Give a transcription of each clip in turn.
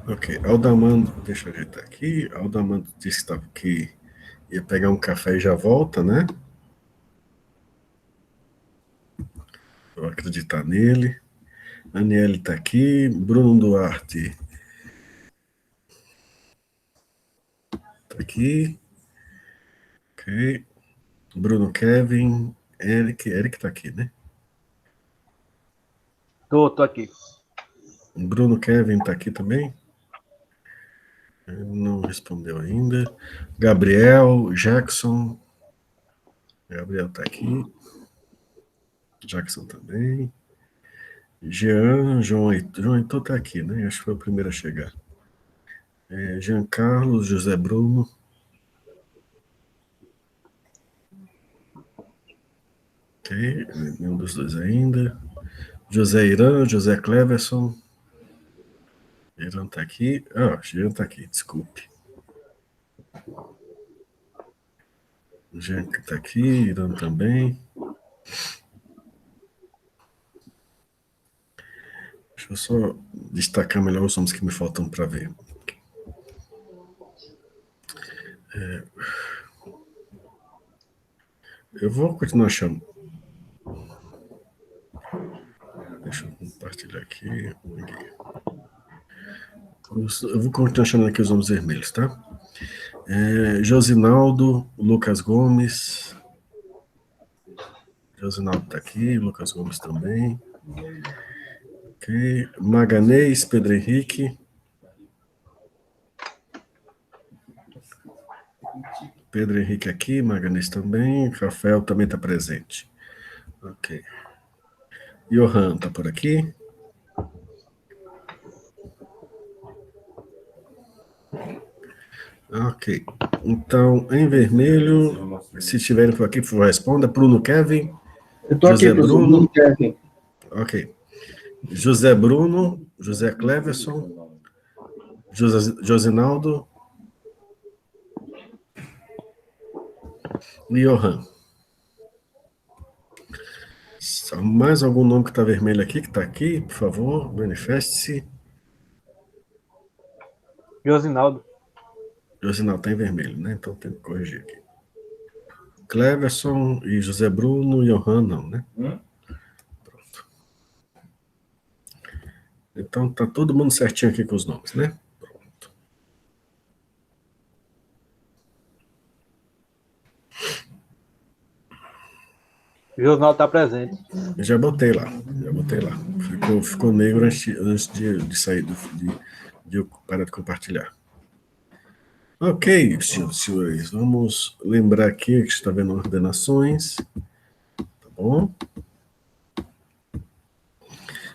Ok, Aldamando, deixa eu ajeitar aqui. Aldamando disse que ia pegar um café e já volta, né? Vou acreditar nele. Aniele está aqui. Bruno Duarte está aqui. Ok. Bruno Kevin. Eric está aqui, né? Tô aqui. Bruno Kevin está aqui também? Não respondeu ainda. Gabriel, Jackson. Gabriel está aqui. Jackson também. João Heitor está aqui, né? Acho que foi o primeiro a chegar. Jean Carlos, José Bruno. Ok, nenhum dos dois ainda. José Irã, José Cleverson. Irã está aqui. Jean está aqui, desculpe. Jean está aqui, Irã também. Deixa eu só destacar melhor os nomes que me faltam para ver. Eu vou continuar chamando. Deixa eu compartilhar aqui. Eu vou continuar chamando aqui os nomes vermelhos, tá? Josinaldo, Lucas Gomes. Josinaldo está aqui, Lucas Gomes também. Ok. Maganês, Pedro Henrique. Pedro Henrique aqui, Maganês também. Rafael também está presente. Ok. Johan está por aqui. Ok. Então, em vermelho, se estiverem por aqui, por favor, responda. Bruno Kevin. Eu tô José aqui, professor. Bruno. Kevin. Ok. José Bruno, José Cleverson, Josinaldo e Johan. Mais algum nome que está vermelho aqui, que está aqui, por favor, manifeste-se. Josinaldo. Josinaldo está em vermelho, né? Então tem que corrigir aqui. Cleverson e José Bruno e Johan não, né? Pronto. Então tá todo mundo certinho aqui com os nomes, né? Pronto. Josinaldo está presente. Já botei lá. Ficou negro antes de sair, de eu parar de compartilhar. Ok, senhores, vamos lembrar aqui que está vendo ordenações, tá bom?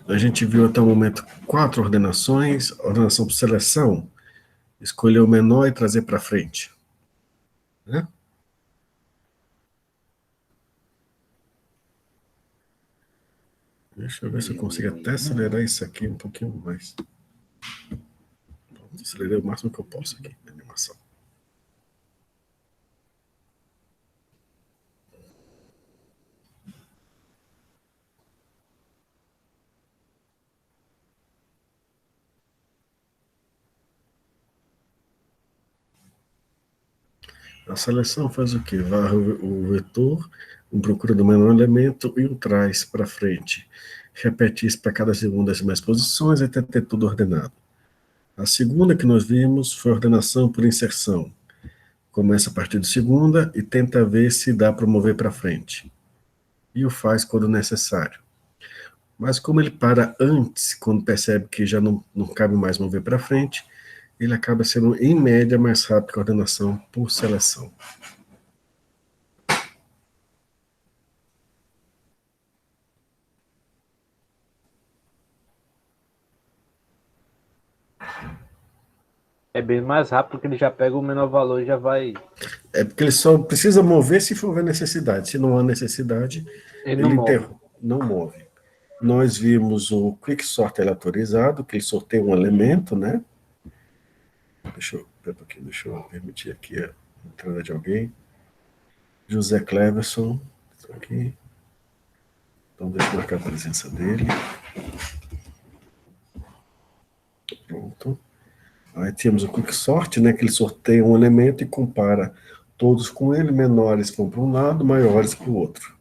A gente viu até o momento 4 ordenações. Ordenação por seleção, escolher o menor e trazer para frente, né? Deixa eu ver se eu consigo até acelerar isso aqui um pouquinho mais. Acelerei o máximo que eu posso aqui na animação. A seleção faz o quê? Varre o vetor, procura do menor elemento e o traz para frente. Repete isso para cada segunda das mais posições até ter tudo ordenado. A segunda que nós vimos foi a ordenação por inserção. Começa a partir de segunda e tenta ver se dá para mover para frente. E o faz quando necessário. Mas como ele para antes, quando percebe que já não cabe mais mover para frente, ele acaba sendo, em média, mais rápido que a ordenação por seleção. É bem mais rápido, porque ele já pega o menor valor e já vai... É porque ele só precisa mover se for necessidade. Se não há necessidade, Ele não move. Nós vimos o Quick Sort aleatorizado, que ele sorteia um elemento, né? Deixa eu permitir aqui a entrada de alguém. José Cleverson, aqui. Então, deixa eu marcar a presença dele. Pronto. Aí temos o quicksort, né, que ele sorteia um elemento e compara todos com ele, menores vão para um lado, maiores para o outro.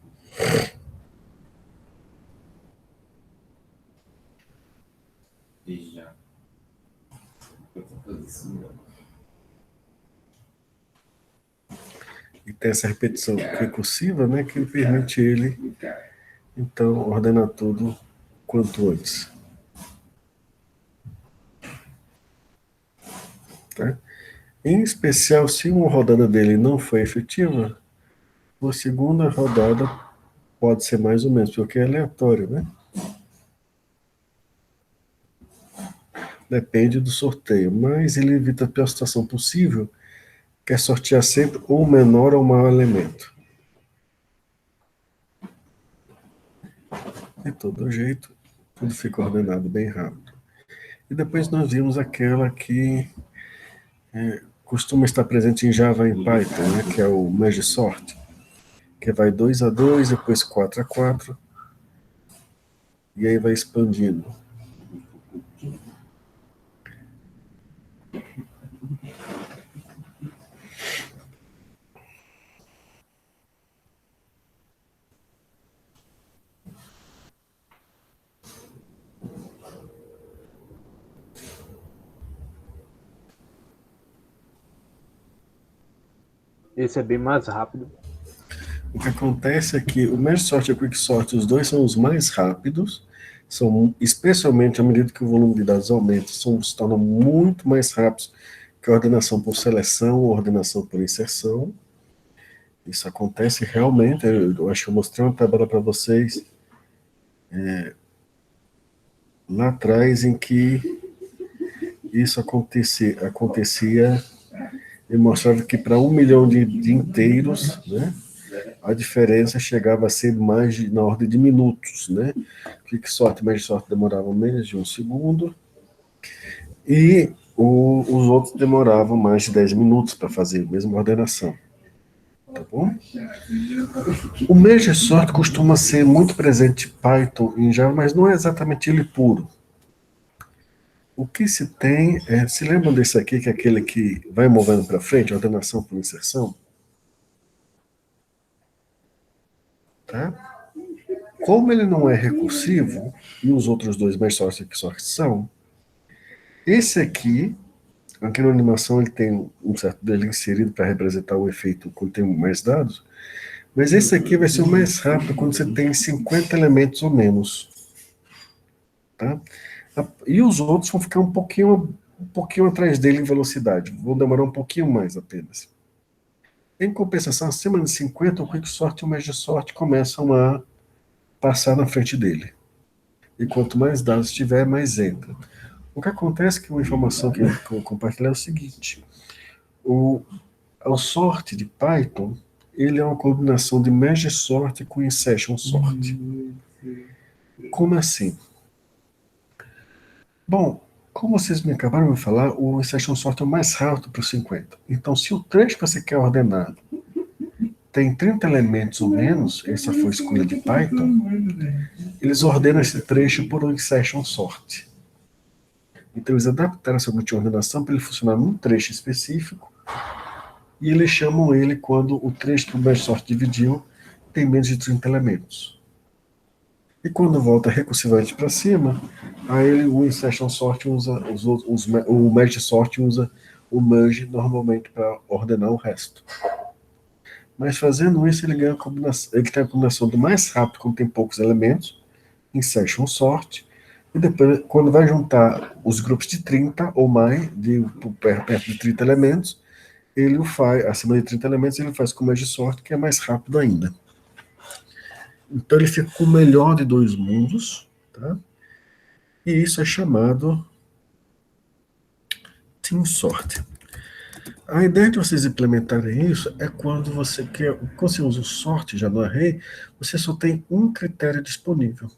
E tem essa repetição recursiva, né, que permite ele, então, ordenar tudo quanto antes. Tá? Em especial, se uma rodada dele não foi efetiva, a segunda rodada pode ser mais ou menos, porque é aleatório, né? Depende do sorteio, mas ele evita a pior situação possível, que é sortear sempre ou menor ou maior elemento. De todo jeito, tudo fica ordenado bem rápido. E depois nós vimos aquela que costuma estar presente em Java e em Python, né, que é o Merge Sort, que vai 2 a 2, depois 4 a 4, e aí vai expandindo. Esse é bem mais rápido. O que acontece é que o Merge Sort e o Quick Sort, os dois são os mais rápidos, são, especialmente à medida que o volume de dados aumenta, se tornam muito mais rápidos que a ordenação por seleção ou ordenação por inserção. Isso acontece realmente, eu acho que eu mostrei uma tabela para vocês lá atrás em que isso acontecia e mostrava que para 1 milhão de inteiros, né, a diferença chegava a ser na ordem de minutos, né? Quicksort e Mergesort demoravam menos de 1 segundo, e os outros demoravam mais de 10 minutos para fazer a mesma ordenação. Tá bom? O Mergesort costuma ser muito presente em Python e em Java, mas não é exatamente ele puro. O que se tem se lembram desse aqui, que é aquele que vai movendo para frente, ordenação por inserção? Tá? Como ele não é recursivo, e os outros dois Mergesort e Quicksort são, esse aqui na animação ele tem um certo dele inserido para representar o efeito quando tem mais dados, mas esse aqui vai ser o mais rápido quando você tem 50 elementos ou menos. Tá? E os outros vão ficar um pouquinho atrás dele em velocidade, vão demorar um pouquinho mais apenas. Em compensação, acima de 50, o Quicksort e o Mergesort começam a passar na frente dele. E quanto mais dados tiver, mais entra. O que acontece é que uma informação que eu compartilhei é o seguinte: o sort de Python, ele é uma combinação de Merge Sort com Insertion Sort. Como assim? Bom, como vocês me acabaram de falar, o Insertion Sort é o mais rápido para o 50. Então, se o trecho que você quer ordenar tem 30 elementos ou menos, essa foi a escolha de Python, eles ordenam esse trecho por um Insertion Sort. Então, eles adaptaram essa multi-ordenação para ele funcionar num trecho específico, e eles chamam ele quando o trecho que o Merge Sort dividiu tem menos de 30 elementos. E quando volta recursivamente para cima, aí o Insertion Sort usa o Merge Sort usa o Merge normalmente para ordenar o resto. Mas fazendo isso, ele ganha ele tem a combinação do mais rápido quando tem poucos elementos, Insertion Sort, e depois, quando vai juntar os grupos de 30 ou mais, perto de 30 elementos, ele o faz, acima de 30 elementos, ele faz com o Merge Sort, que é mais rápido ainda. Então ele fica com o melhor de dois mundos, tá? E isso é chamado Team Sort. A ideia de vocês implementarem isso é quando você usa o sort já no array, você só tem um critério disponível.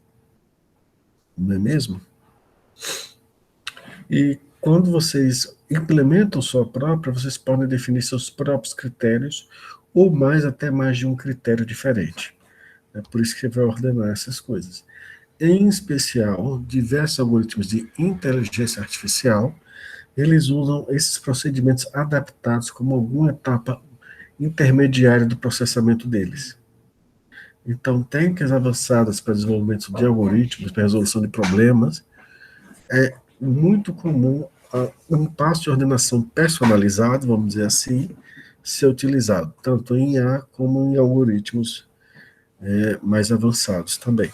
Não é mesmo? E quando vocês implementam sua própria, vocês podem definir seus próprios critérios, ou até mais de um critério diferente. É por isso que vai ordenar essas coisas. Em especial, diversos algoritmos de inteligência artificial, eles usam esses procedimentos adaptados como alguma etapa intermediária do processamento deles. Então, técnicas avançadas para desenvolvimento de algoritmos, para resolução de problemas, é muito comum um passo de ordenação personalizado, vamos dizer assim, ser utilizado, tanto em IA como em algoritmos mais avançados também.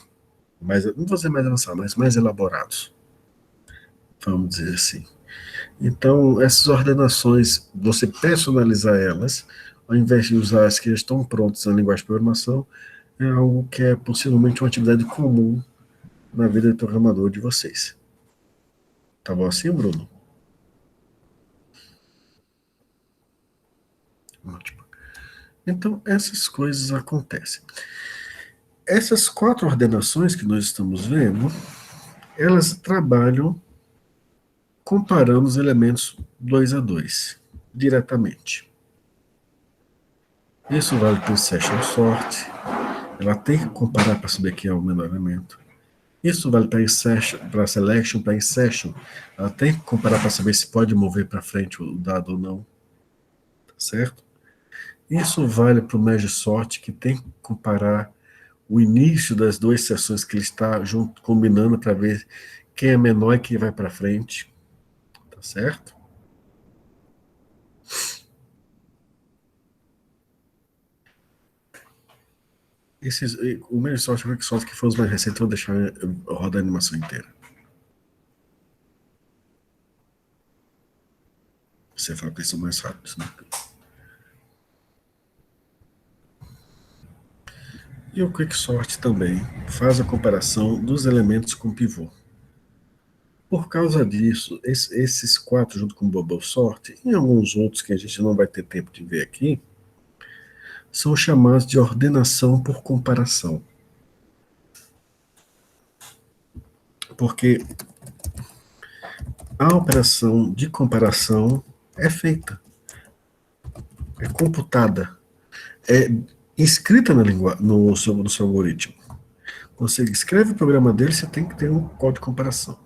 Não vou dizer mais avançados, mas mais elaborados, vamos dizer assim. Então, essas ordenações, você personalizar elas, ao invés de usar as que já estão prontas na linguagem de programação, é algo que é possivelmente uma atividade comum na vida de programador de vocês. Tá bom assim, Bruno? Ótimo. Então, essas coisas acontecem. Essas 4 ordenações que nós estamos vendo, elas trabalham comparando os elementos 2 a 2, diretamente. Isso vale para o Insertion Sort. Ela tem que comparar para saber quem é o menor elemento. Isso vale para Selection, para Insertion. Ela tem que comparar para saber se pode mover para frente o dado ou não. Tá certo? Isso vale para o Merge Sort, que tem que comparar o início das 2 sessões que ele está junto, combinando para ver quem é menor e quem vai para frente. Tá certo? O Merge Sort e o Quick Sort, que foram os mais recentes, eu vou deixar rodar a animação inteira. Você fala que eles são mais rápidos, né? E o Quicksort também faz a comparação dos elementos com pivô. Por causa disso, esses 4, junto com o Bubble Sort, e alguns outros que a gente não vai ter tempo de ver aqui, são chamados de ordenação por comparação. Porque a operação de comparação é feita, é computada, é escrita no seu algoritmo. Quando você escreve o programa dele, você tem que ter um código de comparação.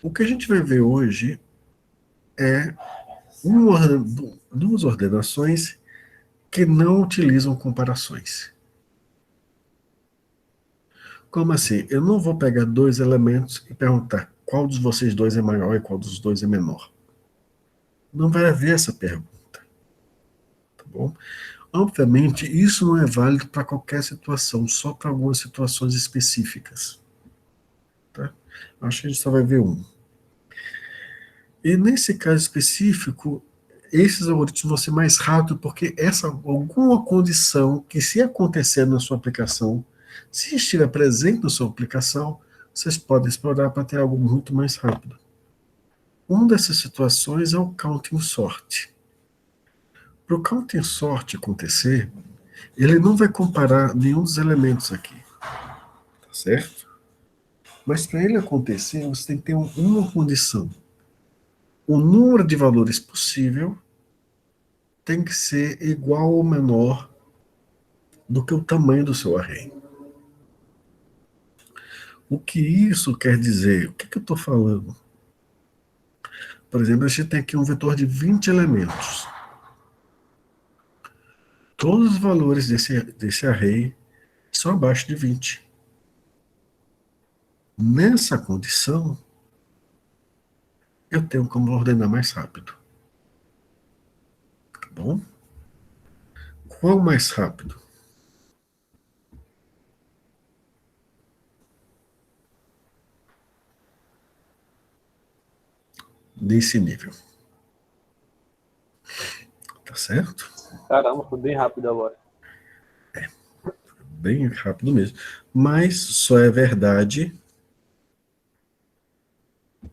O que a gente vai ver hoje é duas ordenações que não utilizam comparações. Como assim? Eu não vou pegar 2 elementos e perguntar qual dos vocês dois é maior e qual dos dois é menor. Não vai haver essa pergunta. Tá bom? Obviamente, isso não é válido para qualquer situação, só para algumas situações específicas. Tá? Acho que a gente só vai ver um. E nesse caso específico, esses algoritmos vão ser mais rápidos, porque alguma condição que, se acontecer na sua aplicação, se estiver presente na sua aplicação, vocês podem explorar para ter algo muito mais rápido. Uma dessas situações é o counting sort. Para o counting sort acontecer, ele não vai comparar nenhum dos elementos aqui, tá certo? Mas para ele acontecer, você tem que ter uma condição. O número de valores possível tem que ser igual ou menor do que o tamanho do seu array. O que isso quer dizer? O que eu estou falando? Por exemplo, a gente tem aqui um vetor de 20 elementos. Todos os valores desse array são abaixo de 20. Nessa condição, eu tenho como ordenar mais rápido. Tá bom? Qual mais rápido? Nesse nível. Tá certo? Caramba, foi bem rápido agora. Bem rápido mesmo. Mas só é verdade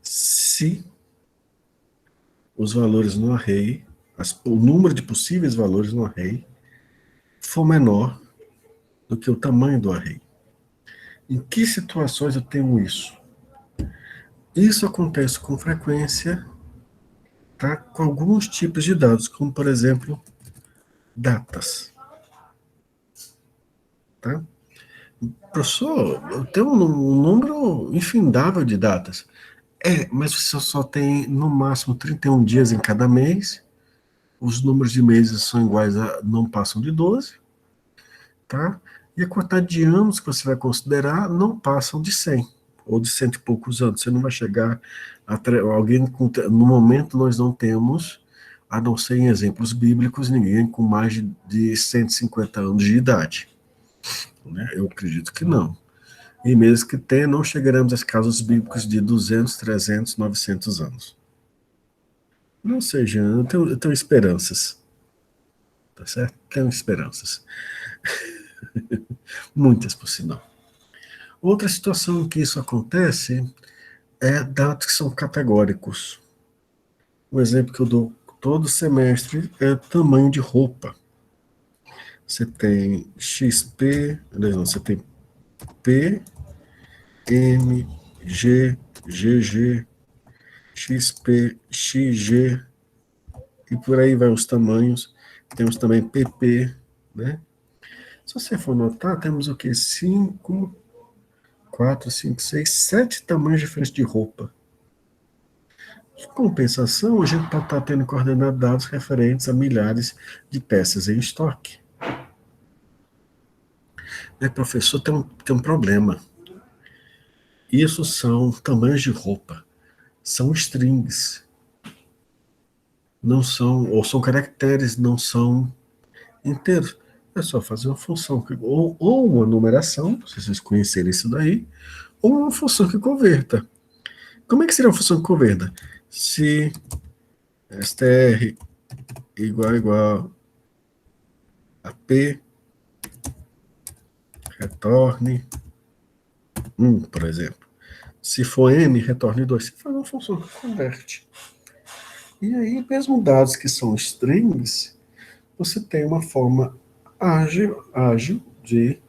se os valores no array, o número de possíveis valores no array, for menor do que o tamanho do array. Em que situações eu tenho isso? Isso acontece com frequência, tá, com alguns tipos de dados, como, por exemplo, datas. tá? Professor, eu tenho um número infindável de datas. Mas você só tem, no máximo, 31 dias em cada mês. Os números de meses são iguais não passam de 12, tá? E a quantidade de anos que você vai considerar não passam de 100, ou de cento e poucos anos. Você não vai chegar a alguém no momento nós não temos, a não ser em exemplos bíblicos, ninguém com mais de 150 anos de idade. Né? Eu acredito que não. E mesmo que tenha, não chegaremos aos casos bíblicos de 200, 300, 900 anos. Não seja, eu tenho esperanças. Tá certo? Tenho esperanças. Muitas, por sinal. Outra situação em que isso acontece é dados que são categóricos. Um exemplo que eu dou todo semestre é tamanho de roupa. Você tem XP, não, você tem P, M, G, GG, XP, XG, e por aí vai os tamanhos. Temos também PP, né? Se você for notar, temos o que? 5, 4, 5, 6, 7 tamanhos diferentes de roupa. Em compensação, a gente pode estar tendo coordenado dados referentes a milhares de peças em estoque. Professor, tem um problema. Isso são tamanhos de roupa. São strings. Não são, ou são caracteres, não são inteiros. É só fazer uma função, ou uma numeração, se vocês conhecerem isso daí, ou uma função que converta. Como é que seria uma função que converta? Se str igual a p, retorne 1, por exemplo. Se for n, retorne 2. Você faz uma função que converte. E aí, mesmo dados que são strings, você tem uma forma ágil de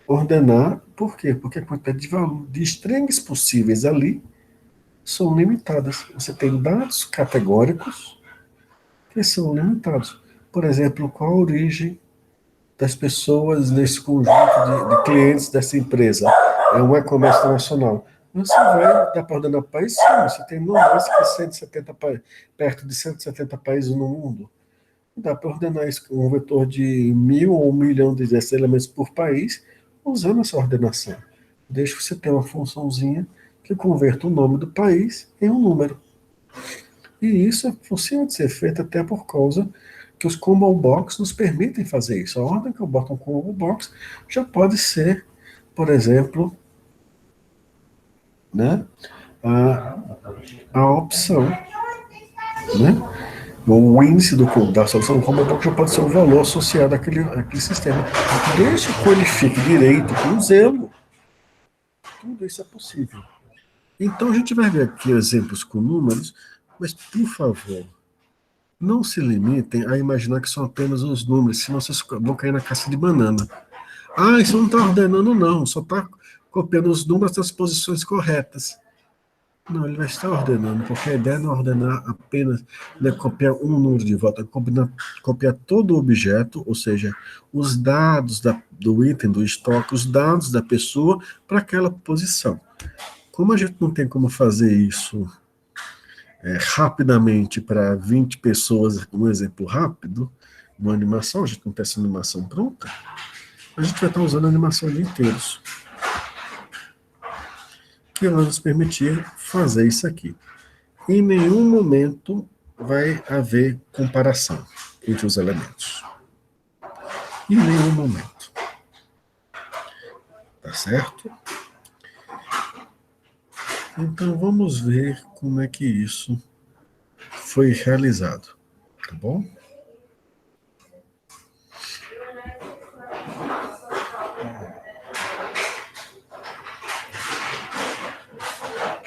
ordenar. Por quê? Porque a quantidade de strings possíveis ali são limitadas. Você tem dados categóricos que são limitados. Por exemplo, qual a origem das pessoas nesse conjunto de clientes dessa empresa? É um e-commerce internacional. Você vai dar para ordenar país? Sim, você tem no máximo 170 perto de 170 países no mundo. Dá para ordenar isso com um vetor de 1.000 ou 1.000.000 de elementos por país, usando essa ordenação. Deixa você ter uma funçãozinha que converta o nome do país em um número. E isso é possível de ser feito até por causa que os combo box nos permitem fazer isso. A ordem que eu boto um combo box já pode ser, por exemplo, né, a opção, né? O índice da solução do combo box já pode ser o valor associado àquele sistema. Desde que qualifique direito com zelo, tudo isso é possível. Então a gente vai ver aqui exemplos com números, mas por favor, não se limitem a imaginar que são apenas os números, senão vocês vão cair na casca de banana. Isso não está ordenando, não, só está copiando os números das posições corretas. Não, ele vai estar ordenando, porque a ideia não é ordenar apenas, não é copiar um número de volta, é copiar todo o objeto, ou seja, os dados do item, do estoque, os dados da pessoa para aquela posição. Como a gente não tem como fazer isso rapidamente para 20 pessoas, um exemplo rápido, uma animação, a gente não tem essa animação pronta, a gente vai estar usando a animação de inteiros, que vai nos permitir fazer isso aqui. Em nenhum momento vai haver comparação entre os elementos. Em nenhum momento. Tá certo? Então vamos ver como é que isso foi realizado. Tá bom?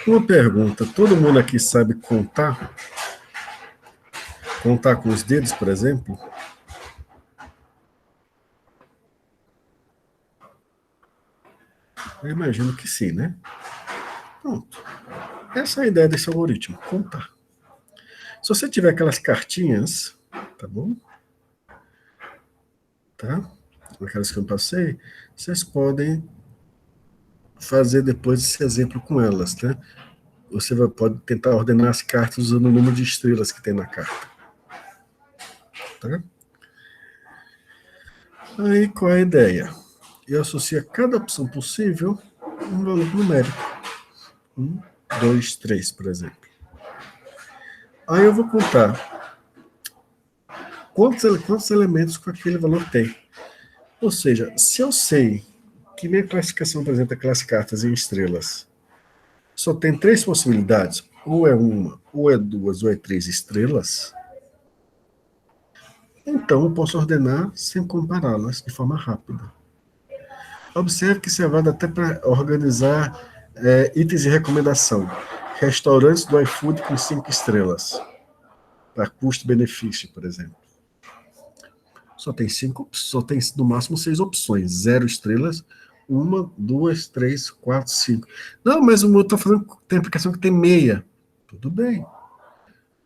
Uma pergunta: todo mundo aqui sabe contar? Contar com os dedos, por exemplo? Eu imagino que sim, né? Pronto. Essa é a ideia desse algoritmo, contar. Se você tiver aquelas cartinhas, tá bom? Tá? aquelas que eu passei, vocês podem fazer depois esse exemplo com elas, né? Você pode tentar ordenar as cartas usando o número de estrelas que tem na carta. Tá? Aí, qual é a ideia? Eu associo a cada opção possível um valor numérico. 1, 2, 3, por exemplo. Aí eu vou contar quantos elementos com aquele valor tem. Ou seja, se eu sei que minha classificação, por exemplo, daquelas cartas em estrelas, só tem 3 possibilidades, ou é uma, ou é 2, ou é 3 estrelas, então eu posso ordenar sem compará-las de forma rápida. Observe que isso é válido até para organizar itens de recomendação. Restaurantes do iFood com 5 estrelas, para custo-benefício, por exemplo. Só tem no máximo 6 opções. 0 estrelas, 1, 2, 3, 4, 5. Não, mas o meu está fazendo, tem aplicação que tem meia. Tudo bem.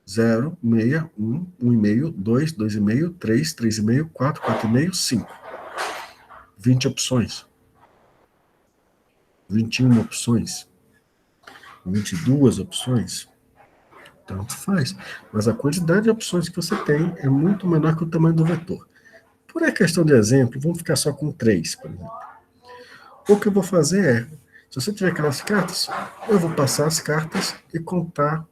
0, meia, 1, 1,5, 2, 2,5, 3, 3,5, 4, 4,5, 5. 20 opções. 21 opções. 22 opções. Tanto faz. Mas a quantidade de opções que você tem é muito menor que o tamanho do vetor. Por a questão de exemplo, vamos ficar só com 3, por exemplo. O que eu vou fazer é, se você tiver aquelas cartas, eu vou passar as cartas e contar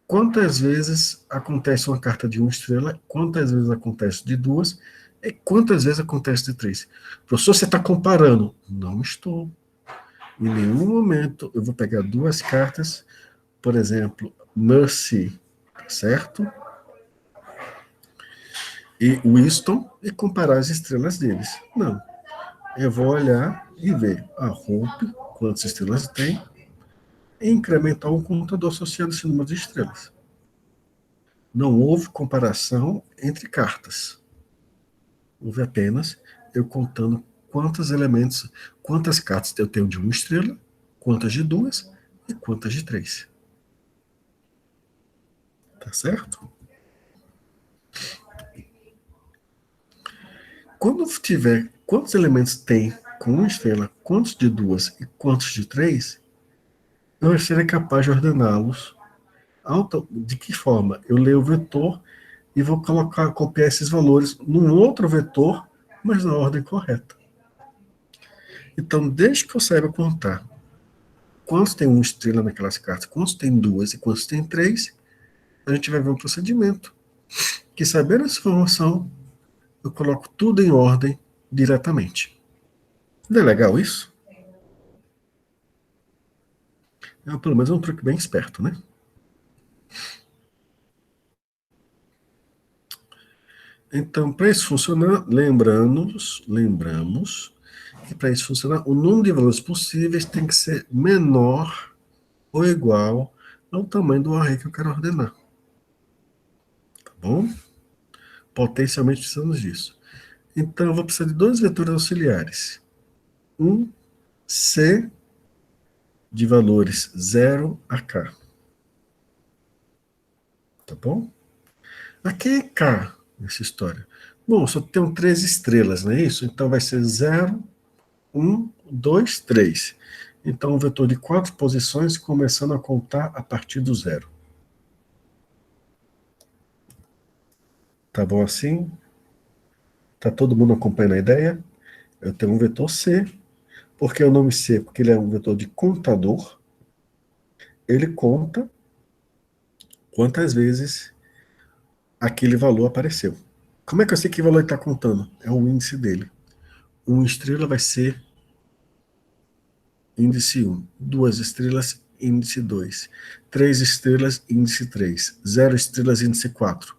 quantas vezes acontece uma carta de 1 estrela, quantas vezes acontece de 2, e quantas vezes acontece de 3. Professor, você está comparando? Não estou. Em nenhum momento eu vou pegar 2 cartas, por exemplo, Mercy, certo? E Winston, e comparar as estrelas deles. Não. Eu vou olhar e ver a Hope, quantas estrelas tem, e incrementar um contador associado a esse número de estrelas. Não houve comparação entre cartas. Houve apenas eu contando quantos elementos, quantas cartas eu tenho de 1 estrela, quantas de 2 e quantas de 3. Tá certo? Quando tiver quantos elementos tem com 1 estrela, quantos de 2 e quantos de 3, eu serei capaz de ordená-los. De que forma? Eu leio o vetor e vou copiar esses valores num outro vetor, mas na ordem correta. Então, desde que eu saiba contar quantos tem 1 estrela naquelas cartas, quantos tem 2 e quantos tem 3, a gente vai ver um procedimento que, sabendo essa informação, eu coloco tudo em ordem diretamente. Não é legal isso? É pelo menos um truque bem esperto, né? Então, para isso funcionar, lembramos que para isso funcionar, o número de valores possíveis tem que ser menor ou igual ao tamanho do array que eu quero ordenar. Tá bom? Potencialmente precisamos disso. Então, eu vou precisar de 2 vetores auxiliares. Um C de valores 0 a K. Tá bom? Aqui é K nessa história. Bom, só tem 3 estrelas, não é isso? Então vai ser 0, 1, 2, 3. Então, um vetor de 4 posições, começando a contar a partir do 0. Tá bom assim? Tá todo mundo acompanhando a ideia? Eu tenho um vetor C, porque o nome C, porque ele é um vetor de contador, ele conta quantas vezes aquele valor apareceu. Como é que eu sei que valor ele está contando? É o índice dele. 1 estrela vai ser índice 1. 2 estrelas, índice 2. 3 estrelas, índice 3. 0 estrelas, índice 4.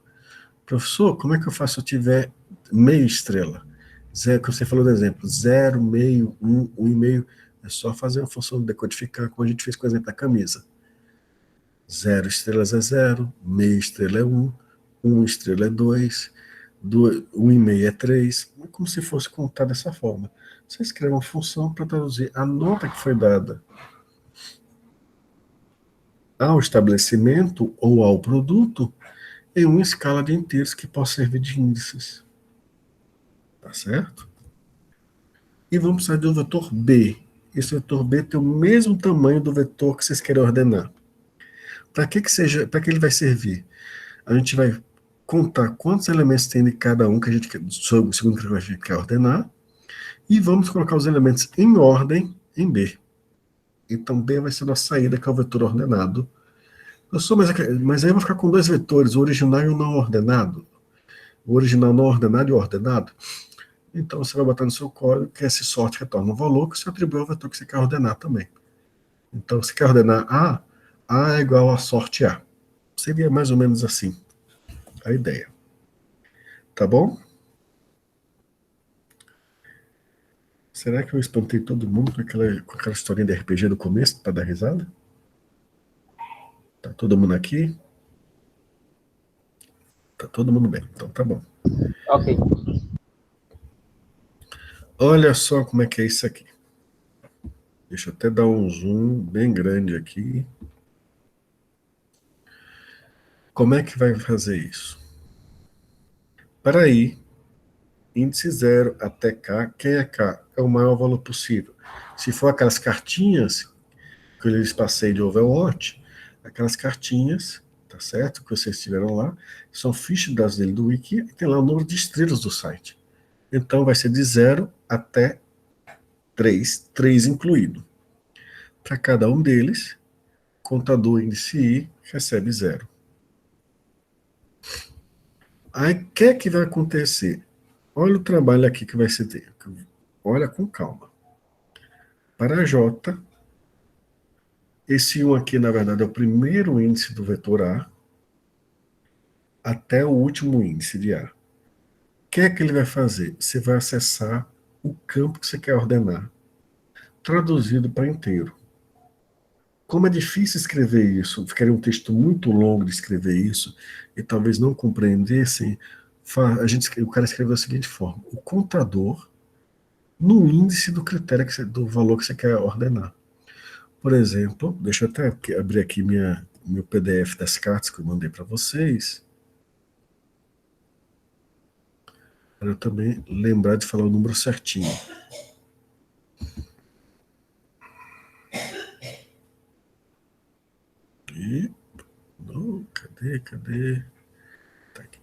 Professor, como é que eu faço se eu tiver meia estrela? Zero, que você falou do exemplo, 0, meio, 1, 1,5. É só fazer uma função de decodificar, como a gente fez com o exemplo da camisa. 0 estrelas é 0, meia estrela é 1, 1 estrela é 2, 1,5 é 3. É como se fosse contar dessa forma. Você escreve uma função para traduzir a nota que foi dada ao estabelecimento ou ao produto em uma escala de inteiros que possa servir de índices. Tá certo? E vamos precisar de um vetor B. Esse vetor B tem o mesmo tamanho do vetor que vocês querem ordenar. Para que ele vai servir? A gente vai contar quantos elementos tem de cada um que a gente quer, segundo que a gente quer ordenar, e vamos colocar os elementos em ordem em B. Então B vai ser a nossa saída, que é o vetor ordenado. Mas aí eu vou ficar com dois vetores, o original e o não ordenado. O original não ordenado e o ordenado. Então você vai botar no seu código que esse sorte retorna um valor que você atribui ao vetor que você quer ordenar também. Então, se quer ordenar A é igual a sorte A. Seria mais ou menos assim a ideia. Tá bom? Será que eu espantei todo mundo com aquela historinha de RPG do começo para dar risada? Tá todo mundo aqui? Tá todo mundo bem, então tá bom. Ok. Olha só como é que é isso aqui. Deixa eu até dar um zoom bem grande aqui. Como é que vai fazer isso? Para ir, índice 0 até K, quem é K? É o maior valor possível. Se for aquelas cartinhas que eu lhes passei de Overwatch, aquelas cartinhas, tá certo? Que vocês tiveram lá, são fichas das dele do Wiki e tem lá o número de estrelas do site. Então vai ser de 0 até 3, 3 incluído. Para cada um deles, contador índice I recebe 0. Aí o que é que vai acontecer? Olha o trabalho aqui que vai se ter. Olha com calma. Para J, esse 1 aqui, na verdade, é o primeiro índice do vetor A até o último índice de A. O que é que ele vai fazer? Você vai acessar o campo que você quer ordenar, traduzido para inteiro. Como é difícil escrever isso, ficaria um texto muito longo de escrever isso, e talvez não compreendessem, o cara escreveu da seguinte forma: o contador no índice do critério do valor que você quer ordenar. Por exemplo, deixa eu até abrir aqui meu PDF das cartas que eu mandei para vocês, para eu também lembrar de falar o número certinho. E, não, cadê? Tá aqui.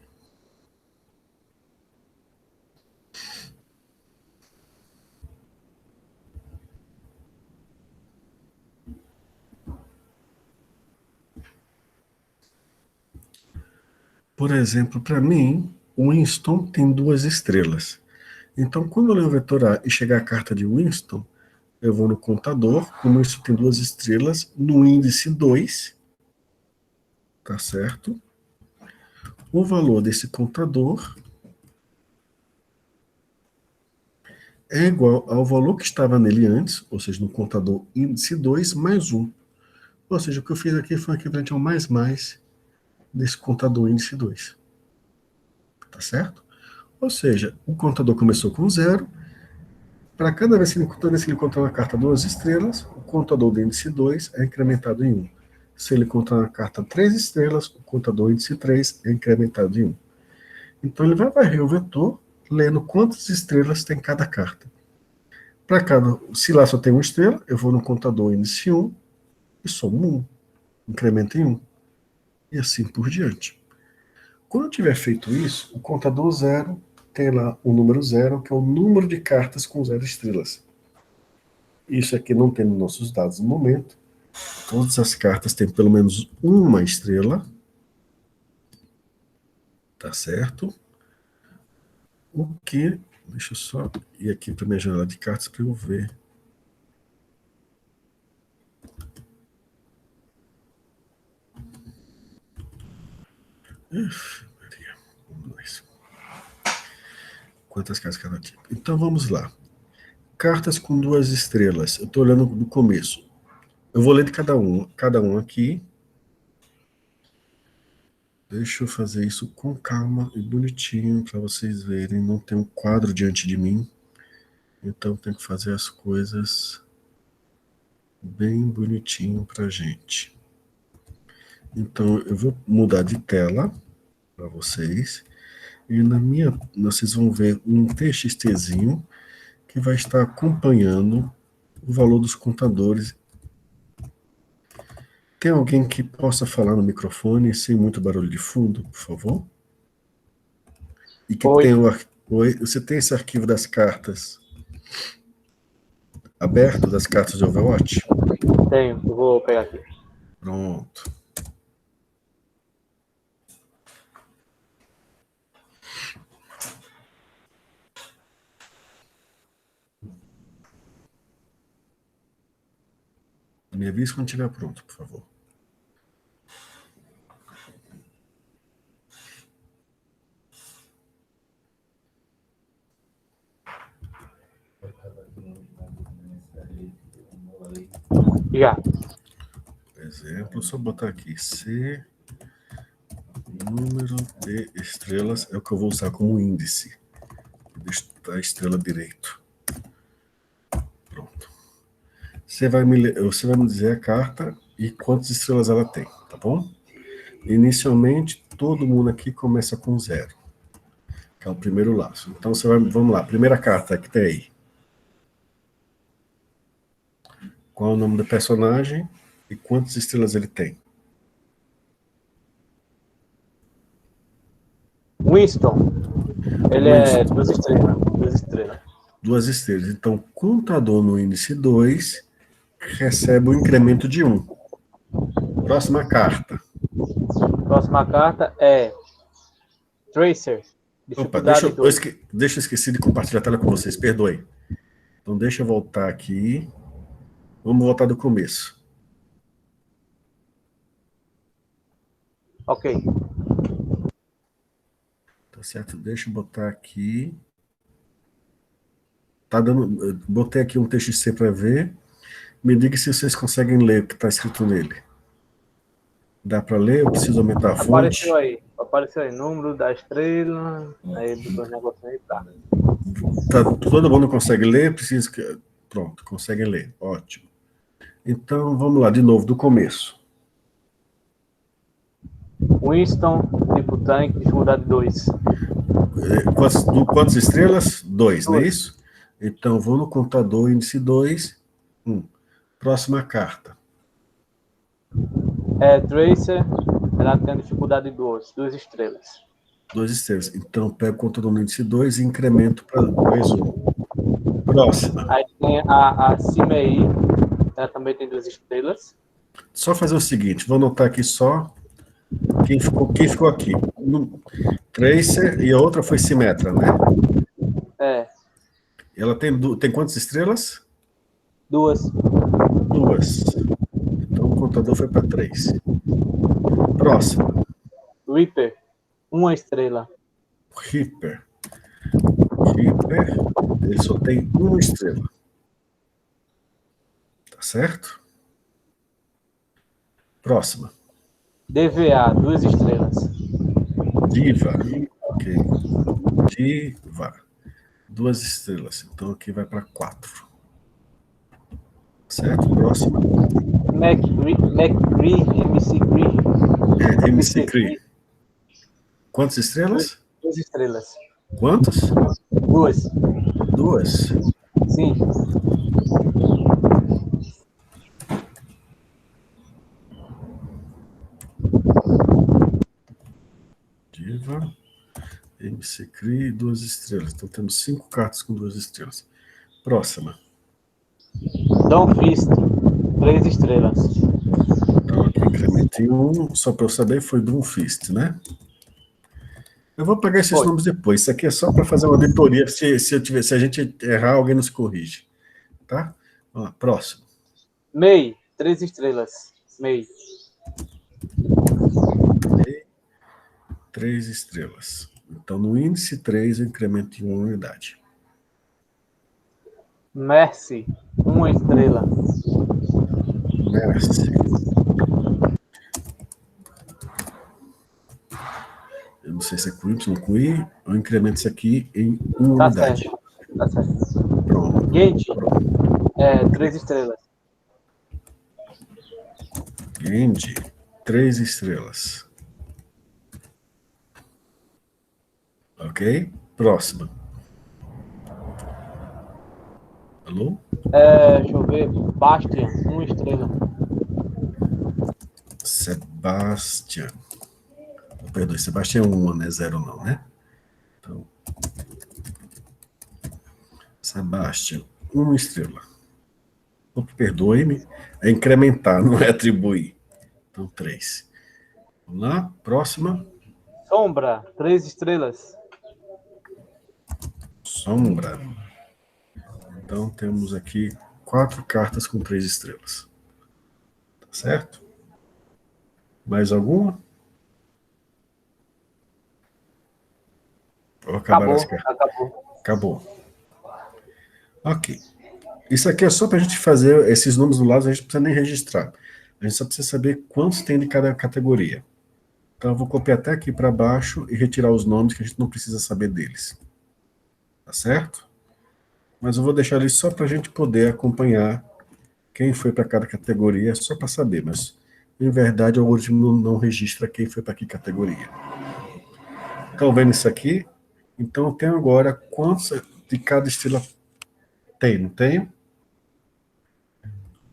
Por exemplo, para mim, o Winston tem 2 estrelas. Então, quando eu leio o vetor A e chegar a carta de Winston, eu vou no contador, como isso tem 2 estrelas, no índice 2, tá certo? O valor desse contador é igual ao valor que estava nele antes, ou seja, no contador índice 2 mais 1. Ou seja, o que eu fiz aqui foi equivalente ao mais desse contador índice 2. Tá certo? Ou seja, o contador começou com 0. Para cada vez que ele encontrar na carta 2 estrelas, o contador do índice 2 é incrementado em 1. Se ele encontrar na carta 3 estrelas, o contador índice 3 é incrementado em 1. Então ele vai varrer o vetor, lendo quantas estrelas tem cada carta. Se lá só tem uma estrela, eu vou no contador índice 1 e somo 1, incremento em 1. E assim por diante. Quando eu tiver feito isso, o contador 0 tem lá o número 0, que é o número de cartas com 0 estrelas. Isso aqui não tem nos nossos dados no momento. Todas as cartas têm pelo menos uma estrela. Tá certo? O que... Deixa eu só ir aqui para minha janela de cartas para eu ver. Uf, Maria. Vamos lá. Quantas cartas cada tipo? Então vamos lá. Cartas com 2 estrelas. Eu estou olhando no começo. Eu vou ler de cada um aqui. Deixa eu fazer isso com calma e bonitinho para vocês verem. Não tem um quadro diante de mim. Então tenho que fazer as coisas bem bonitinho para gente. Então eu vou mudar de tela para vocês. E vocês vão ver um TXTzinho que vai estar acompanhando o valor dos contadores. Tem alguém que possa falar no microfone sem muito barulho de fundo, por favor? E que Oi. tem Oi, você tem esse arquivo das cartas aberto, das cartas de Overwatch? Tenho, eu vou pegar aqui. Pronto. Me avise quando estiver pronto, por favor. Já. Por exemplo, só botar aqui C, número de estrelas, é o que eu vou usar como índice. Deixa a estrela direito. Pronto. Você vai me dizer a carta e quantas estrelas ela tem, tá bom? Inicialmente, todo mundo aqui começa com 0, que é o primeiro laço. Então, vamos lá, primeira carta que tem aí. Qual é o nome do personagem e quantas estrelas ele tem? Winston. Ele é Winston, 2 estrelas. 2 estrelas. 2 estrelas. Então, contador no índice 2 recebe um incremento de 1. Próxima carta. Próxima carta é Tracer. Opa, Dificuldade 2. deixa eu esqueci de compartilhar a tela com vocês, perdoe. Então, deixa eu voltar aqui. Vamos voltar do começo. Ok. Tá certo? Deixa eu botar aqui. Botei aqui um TXT para ver. Me diga se vocês conseguem ler o que está escrito nele. Dá para ler? Eu preciso aumentar a fonte. Apareceu aí, número da estrela, aí depois negócio aí, tá. Todo mundo consegue ler? Pronto, conseguem ler. Ótimo. Então, vamos lá, de novo, do começo. Winston, tipo tanque, dificuldade 2. Quantas estrelas? 2, não é 2. isso? Então, vou no contador, índice 2. Próxima carta. É Tracer, ela tem dificuldade 2 estrelas. 2 estrelas. Então, pego o contador no índice 2 e incremento para mais 1. Próxima. Aí tem a Cimei, ela também tem 2 estrelas. Só fazer o seguinte, vou anotar aqui só quem ficou aqui. Tracer e a outra foi Simetra, né? É. Ela tem quantas estrelas? 2. 2. Então o contador foi para 3. Próximo. Reaper, 1 estrela. Reaper, ele só tem 1 estrela. Tá certo? Próxima. DVA, 2 estrelas. Diva. Ok. Diva. 2 estrelas. Então aqui vai para 4. Certo? Próxima. MC Cree. MC Cree. Quantas estrelas? 2 estrelas. Quantas? 2. 2. Sim. Diva. MC Cree, 2 estrelas. Então temos 5 cartas com 2 estrelas. Próxima. Dawn Fist, 3 estrelas. Então aqui incrementei 1, só para eu saber, foi Doomfist, né? Eu vou pegar esses nomes depois. Isso aqui é só para fazer uma auditoria. Se a gente errar, alguém nos corrige. Tá? Vamos lá, próximo. May, 3 estrelas. May. 3 estrelas. Então, no índice 3, eu incremento em 1 unidade. Mercy, 1 estrela. Mercy. Eu não sei se é com Y ou com I. Eu incremento isso aqui em 1 unidade. Certo. Tá certo. Pronto. Genji, 3 estrelas. Genji, 3 estrelas. Ok? Próxima. Alô? Deixa eu ver. Bastian, 1 estrela. Sebastian. Perdoe, Sebastian é 1, né? 0 não, né? Então, Sebastian, 1 estrela. Perdoe-me, é incrementar, não é atribuir. Então, 3. Vamos lá, próxima. Sombra, 3 estrelas. Sombra. Então, temos aqui 4 cartas com 3 estrelas. Tá certo? Mais alguma? Ou acabaram as Acabou, cartas? acabou. Acabou. Ok. Isso aqui é só para a gente fazer esses números do lado, a gente não precisa nem registrar. A gente só precisa saber quantos tem de cada categoria. Então, eu vou copiar até aqui para baixo e retirar os nomes que a gente não precisa saber deles. Tá certo? Mas eu vou deixar ali só para a gente poder acompanhar quem foi para cada categoria, só para saber. Mas, em verdade, o algoritmo não registra quem foi para que categoria. Estão vendo isso aqui? Então, eu tenho agora quantos de cada estrela tem, não tem?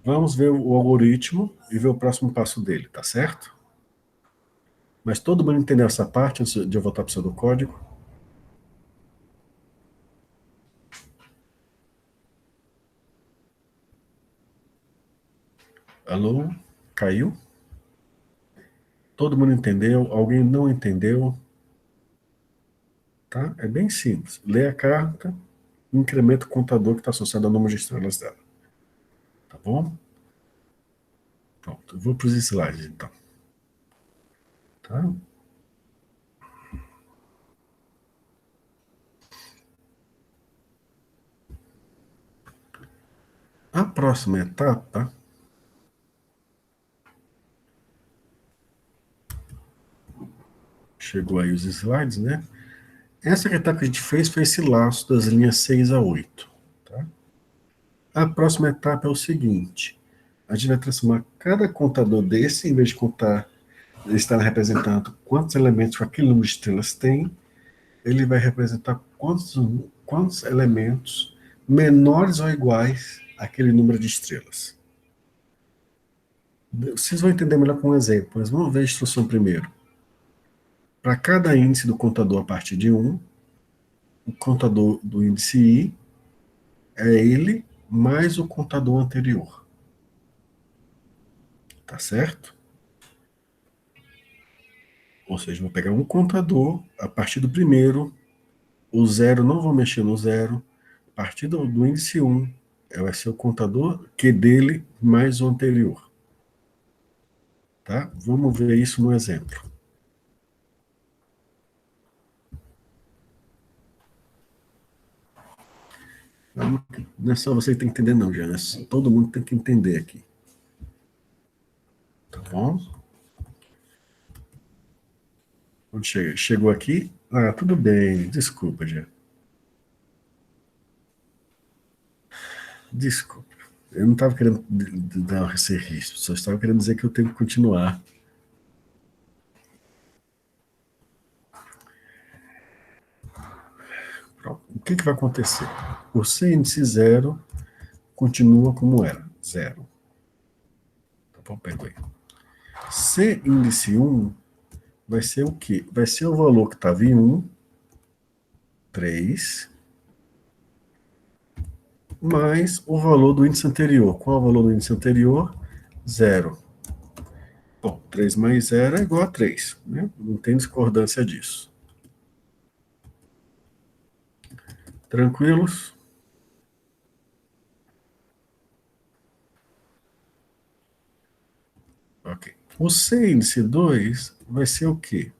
Vamos ver o algoritmo e ver o próximo passo dele, tá certo? Mas todo mundo entendeu essa parte antes de eu voltar para o seu código? Alô? Caiu? Todo mundo entendeu? Alguém não entendeu? Tá? É bem simples. Lê a carta, incrementa o contador que está associado ao número de estrelas dela. Tá bom? Pronto. Eu vou para os slides, então. Tá? A próxima etapa... Chegou aí os slides, né? Essa etapa que a gente fez foi esse laço das linhas 6 a 8. Tá? A próxima etapa é o seguinte. A gente vai transformar cada contador desse, em vez de contar, ele está representando quantos elementos aquele número de estrelas tem, ele vai representar quantos elementos menores ou iguais àquele número de estrelas. Vocês vão entender melhor com um exemplo, mas vamos ver a instrução primeiro. Para cada índice do contador a partir de 1, o contador do índice I é ele mais o contador anterior. Tá certo? Ou seja, vou pegar um contador, a partir do primeiro, o 0 não vou mexer no 0, a partir do índice 1, vai ser o contador que dele mais o anterior. Tá? Vamos ver isso no exemplo. Não é só você que tem que entender, não, Jana. Todo mundo tem que entender aqui. Tá bom? Quando chegou aqui, tudo bem, desculpa, Jana. Desculpa. Eu não estava querendo dar ser rígido, só estava querendo dizer que eu tenho que continuar. Pronto. O que vai acontecer? O C índice 0 continua como era, 0. Tá bom, perdoe. C índice 1 vai ser o quê? Vai ser o valor que estava em 1, 3, mais o valor do índice anterior. Qual é o valor do índice anterior? 0. Bom, 3 mais 0 é igual a 3. Né? Não tem discordância disso. Tranquilos? Ok. O C índice 2 vai ser o quê?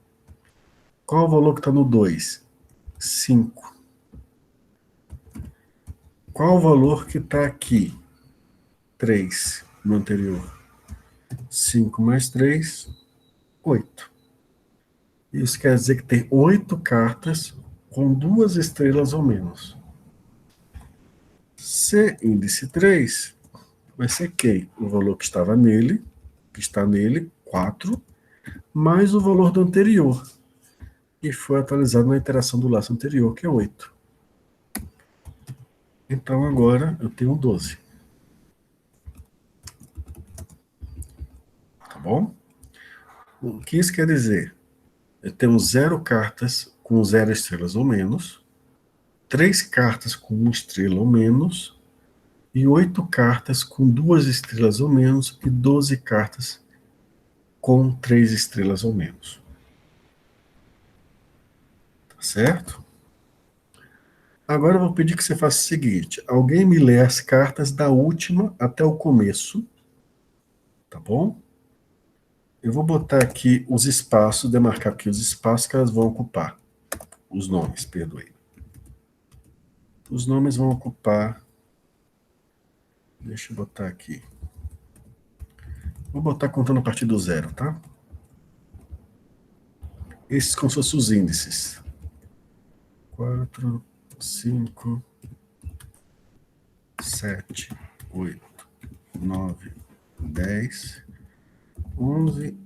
Qual o valor que está no 2? 5. Qual o valor que está aqui? 3 no anterior. 5 mais 3, 8. Isso quer dizer que tem 8 cartas com 2 estrelas ou menos. C índice 3 vai ser quem? O valor que estava nele, que está nele, 4, mais o valor do anterior. e foi atualizado na iteração do laço anterior, que é 8. Então agora eu tenho 12. Tá bom? O que isso quer dizer? Eu tenho 0 cartas com 0 estrelas ou menos, 3 cartas com 1 estrela ou menos, e 8 cartas com 2 estrelas ou menos, e 12 cartas com 3 estrelas ou menos. Tá certo? Agora eu vou pedir que você faça o seguinte: alguém me lê as cartas da última até o começo, tá bom? Eu vou botar aqui os espaços, demarcar aqui os espaços que elas vão ocupar. Os nomes, perdoe. Os nomes vão ocupar. Deixa eu botar aqui. Vou botar contando a partir do 0, tá? Esses como se fossem os índices. 4, 5, 7, 8, 9, 10, 11,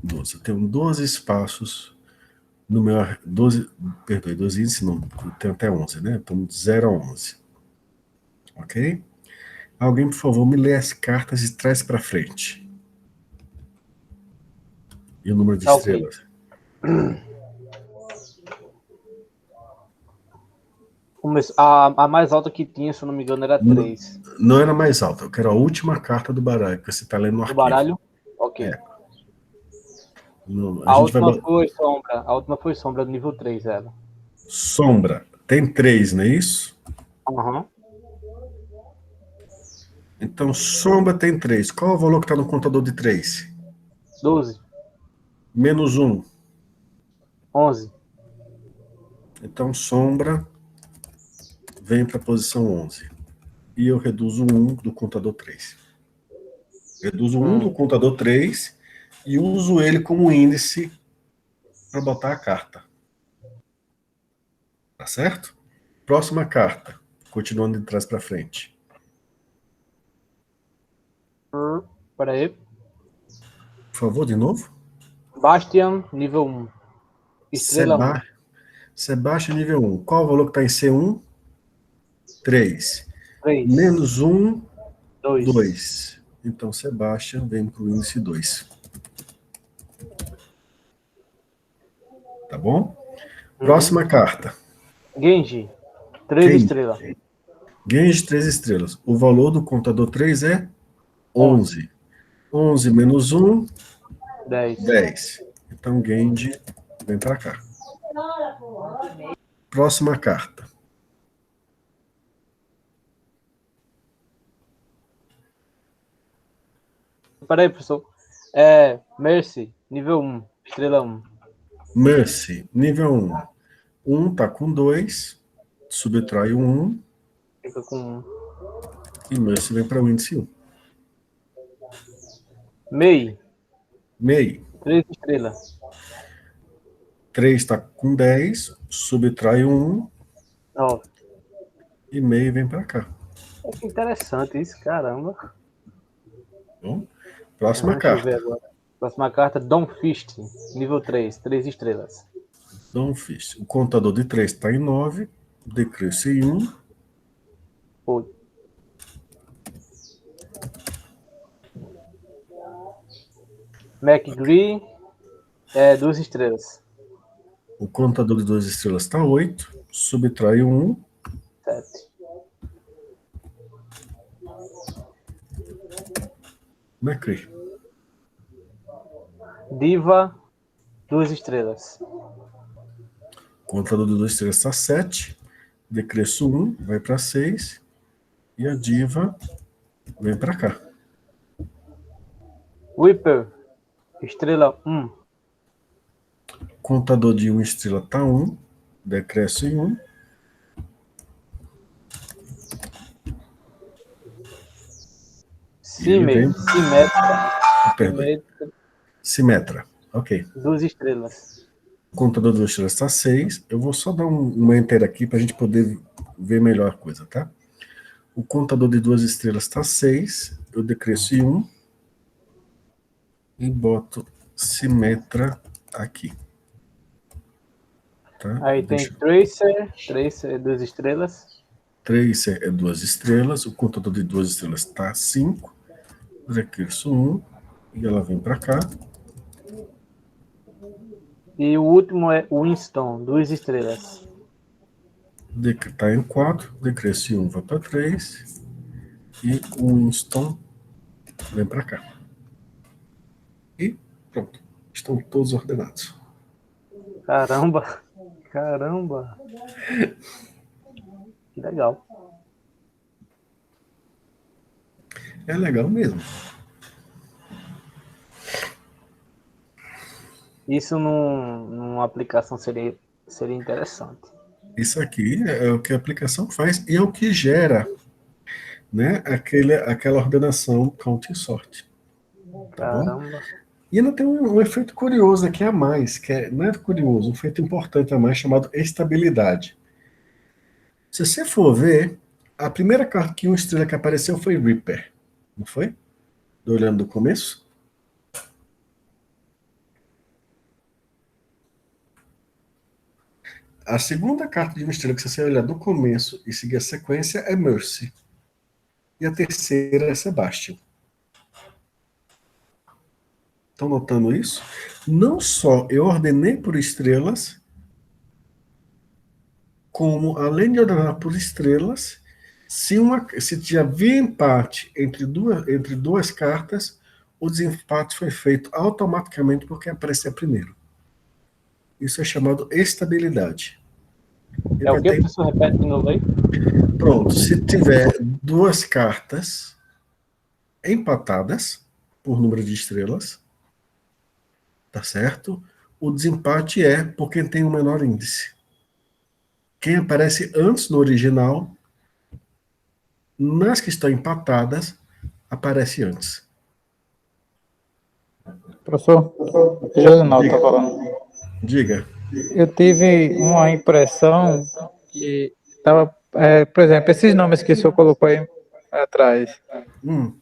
12. Eu tenho 12 espaços no meu. 12, perdoe, 12 índices, não. Eu tenho até 11, né? Então, de 0 a 11. Ok? Alguém, por favor, me lê as cartas de trás para frente. E o número de estrelas. A mais alta que tinha, se eu não me engano, era 3. Não era mais alta. Eu quero a última carta do baralho, que você está lendo no arquivo. Do baralho? Ok. É. A última foi sombra. A última foi sombra do nível 3, ela. Sombra. Tem 3, não é isso? Aham. Então, sombra tem 3. Qual é o valor que está no contador de 3? 12. Menos 1. 11. Então, sombra vem para a posição 11. E eu reduzo 1 do contador 3. Reduzo 1 do contador 3 e uso ele como índice para botar a carta. Tá certo? Próxima carta. Continuando de trás para frente. Pera aí. Por favor, de novo. Bastian, nível 1. Estrela 1. Sebastian, nível 1. Qual o valor que está em C1? 3. 3. Menos 1, 2. 2. Então, Sebastian vem para o índice 2. Tá bom? Próxima carta. Genji, 3 estrelas. Genji, 3 estrelas. O valor do contador 3 é 11. 11 menos 1, 10. 10. Então, Genji vem para cá. Próxima carta. Peraí, professor. Mercy, nível 1, estrela 1. Mercy, nível 1. 1 tá com 2, subtrai o 1. Fica com 1. E Mercy vem para o índice 1. Mei. Mei. 3 estrelas. 3 está com 10, subtrai o 1. 9. E Mei vem para cá. Que interessante isso, caramba. Bom, próxima Deixa eu ver carta. agora. Próxima carta, Don Fist, nível 3, 3 estrelas. Don Fist. O contador de 3 está em 9, decresce em 1. 8. McGree, 2 estrelas. O contador de 2 estrelas está 8, subtrai o 1. 7. McCree. Diva, 2 estrelas. O contador de 2 estrelas está 7, decresce 1, vai para 6. E a diva vem para cá. Whipper, estrela 1. Contador de 1 estrela está 1, decresce em 1. Simetra. Ok. 2 estrelas. O contador de 2 estrelas está 6. Eu vou só dar um enter aqui para a gente poder ver melhor a coisa, tá? O contador de 2 estrelas está 6. Eu decresço em 1. E boto Simetra aqui. Tá? Aí tem Tracer, 2 estrelas. Tracer é 2 estrelas, o contador de 2 estrelas está 5. Recurso 1, e ela vem para cá. E o último é Winston, 2 estrelas. Está em 4, decresce 1 vai para 3, e o Winston vem para cá. E pronto, estão todos ordenados. Caramba, caramba. Que legal. É legal mesmo. Isso numa aplicação seria interessante. Isso aqui é o que a aplicação faz e é o que gera, né, aquela ordenação count e sort. Tá bom? Caramba. E ainda tem um efeito curioso aqui a mais, não é curioso, um efeito importante a mais chamado estabilidade. Se você for ver, a primeira carta que uma estrela que apareceu foi Reaper, não foi? Olhando do começo. A segunda carta de uma estrela que você olhar do começo e seguir a sequência é Mercy. E a terceira é Sebastian. Estão notando isso? Não só eu ordenei por estrelas, como além de ordenar por estrelas, se havia empate entre duas cartas, o desempate foi feito automaticamente porque aparecia primeiro. Isso é chamado estabilidade. É o que? Professor, repete de novo aí. Pronto, se tiver duas cartas empatadas por número de estrelas, tá certo? O desempate é por quem tem o menor índice. Quem aparece antes no original, nas que estão empatadas, aparece antes. Professor, Josinaldo está falando. Diga. Eu tive uma impressão que estava, por exemplo, esses nomes que o senhor colocou aí atrás,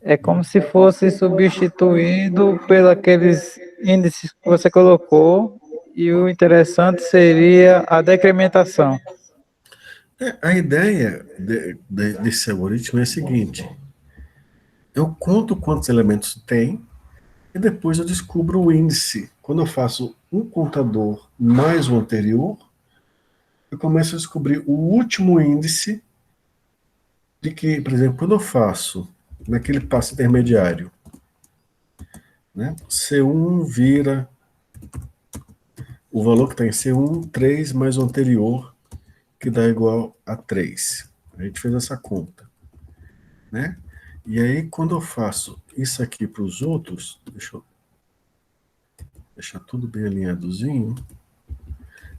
é como se fosse substituído pelos aqueles índices que você colocou, e o interessante seria a decrementação. A ideia desse algoritmo é a seguinte: eu conto quantos elementos tem e depois eu descubro o índice. Quando eu faço um contador mais o anterior, eu começo a descobrir o último índice de que, por exemplo, quando eu faço naquele passo intermediário, né, C1 vira o valor que está em C1, 3 mais o anterior, que dá igual a 3. A gente fez essa conta, né? E aí, quando eu faço isso aqui para os outros, deixa eu deixar tudo bem alinhadozinho.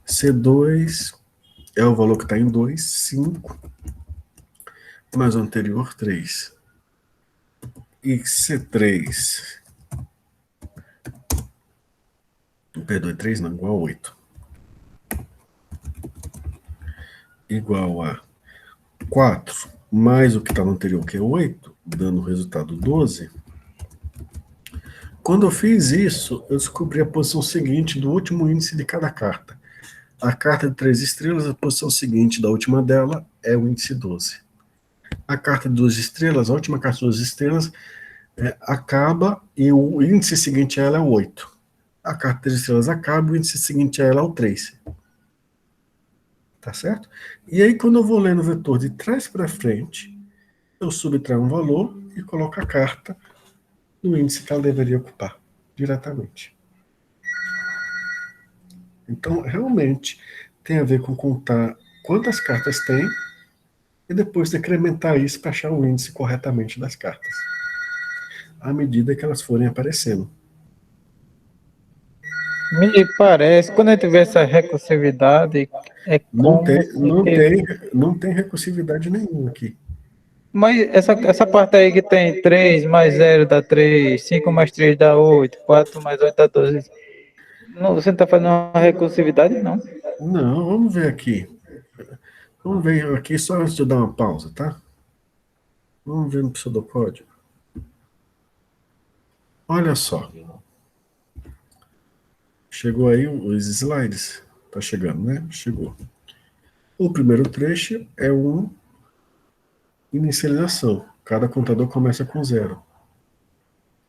C2 é o valor que está em 2, 5, mais o anterior, 3. E C3, perdoe, 3 não, igual a 8. Igual a 4, mais o que está no anterior, que é 8, dando o resultado 12. Quando eu fiz isso, eu descobri a posição seguinte do último índice de cada carta. A carta de 3 estrelas, a posição seguinte da última dela é o índice 12. A carta de 2 estrelas, a última carta de 2 estrelas, acaba e o índice seguinte a ela é o 8. A carta de 3 estrelas acaba e o índice seguinte a ela é o 3. Tá certo? E aí, quando eu vou ler no vetor de trás para frente, eu subtraio um valor e coloco a carta no índice que ela deveria ocupar, diretamente. Então, realmente, tem a ver com contar quantas cartas tem e depois decrementar isso para achar o índice corretamente das cartas, à medida que elas forem aparecendo. Me parece, quando a gente vê essa recursividade, é como não tem recursividade nenhuma aqui. Mas essa parte aí que tem 3 mais 0 dá 3, 5 mais 3 dá 8, 4 mais 8 dá 12. Não, você não está fazendo uma recursividade, não? Não, vamos ver aqui. Vamos ver aqui só antes de eu dar uma pausa, tá? Vamos ver no pseudocódigo. Olha só. Chegou aí os slides. Tá chegando, né? Chegou. O primeiro trecho é uma inicialização. Cada contador começa com 0.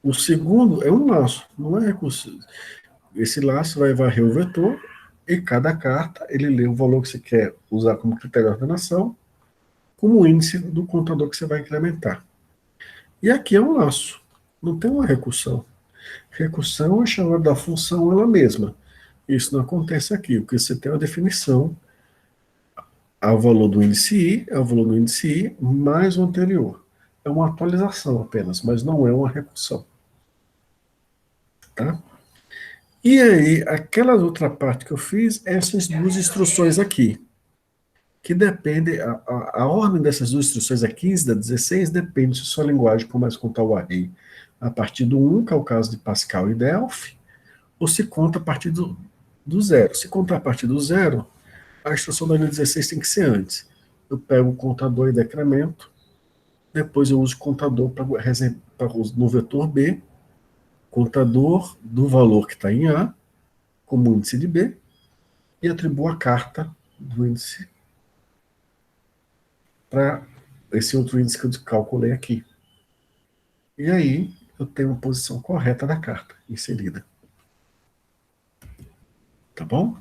O segundo é um laço, não é recurso. Esse laço vai varrer o vetor e cada carta ele lê o valor que você quer usar como critério de ordenação, como o índice do contador que você vai incrementar. E aqui é um laço, não tem uma recursão. Recursão é chamada da função ela mesma. Isso não acontece aqui, porque você tem uma definição ao valor do índice I, é o valor do índice I mais o anterior. É uma atualização apenas, mas não é uma recursão. Tá? E aí, aquela outra parte que eu fiz, essas duas instruções aqui, que depende, a ordem dessas duas instruções, a 15 e da 16, depende se sua linguagem começa a contar o array a partir do 1, que é o caso de Pascal e Delphi, ou se conta a partir do 0. Se contar a partir do 0, a instrução da linha 16 tem que ser antes. Eu pego o contador e decremento, depois eu uso o contador no vetor B, contador do valor que está em A, como índice de B, e atribuo a carta do índice para esse outro índice que eu calculei aqui. E aí eu tenho a posição correta da carta inserida. Tá bom?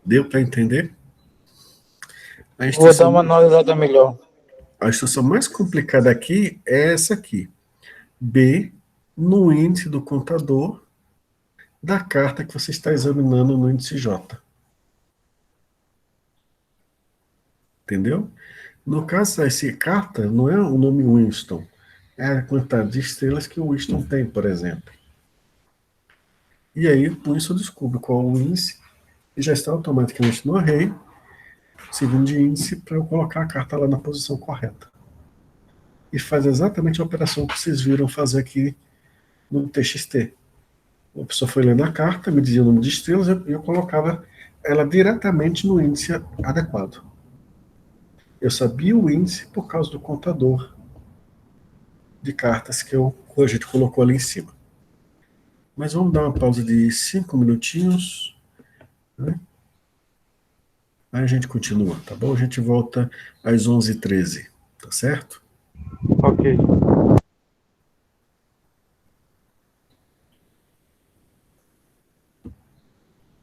Deu para entender? Vou dar uma analisada melhor. A instrução mais complicada aqui é essa aqui. B no índice do contador da carta que você está examinando no índice J. Entendeu? No caso, essa carta não é o nome Winston, é a quantidade de estrelas que o Winston tem, por exemplo. E aí, com isso, eu descubro qual é o índice e já está automaticamente no array, segundo de índice, para eu colocar a carta lá na posição correta. E faz exatamente a operação que vocês viram fazer aqui no TXT. A pessoa foi lendo a carta, me dizia o número de estrelas e eu colocava ela diretamente no índice adequado. Eu sabia o índice por causa do contador de cartas que a gente colocou ali em cima. Mas vamos dar uma pausa de 5 minutinhos, né? Aí a gente continua, tá bom? A gente volta às 11h13, tá certo? Ok.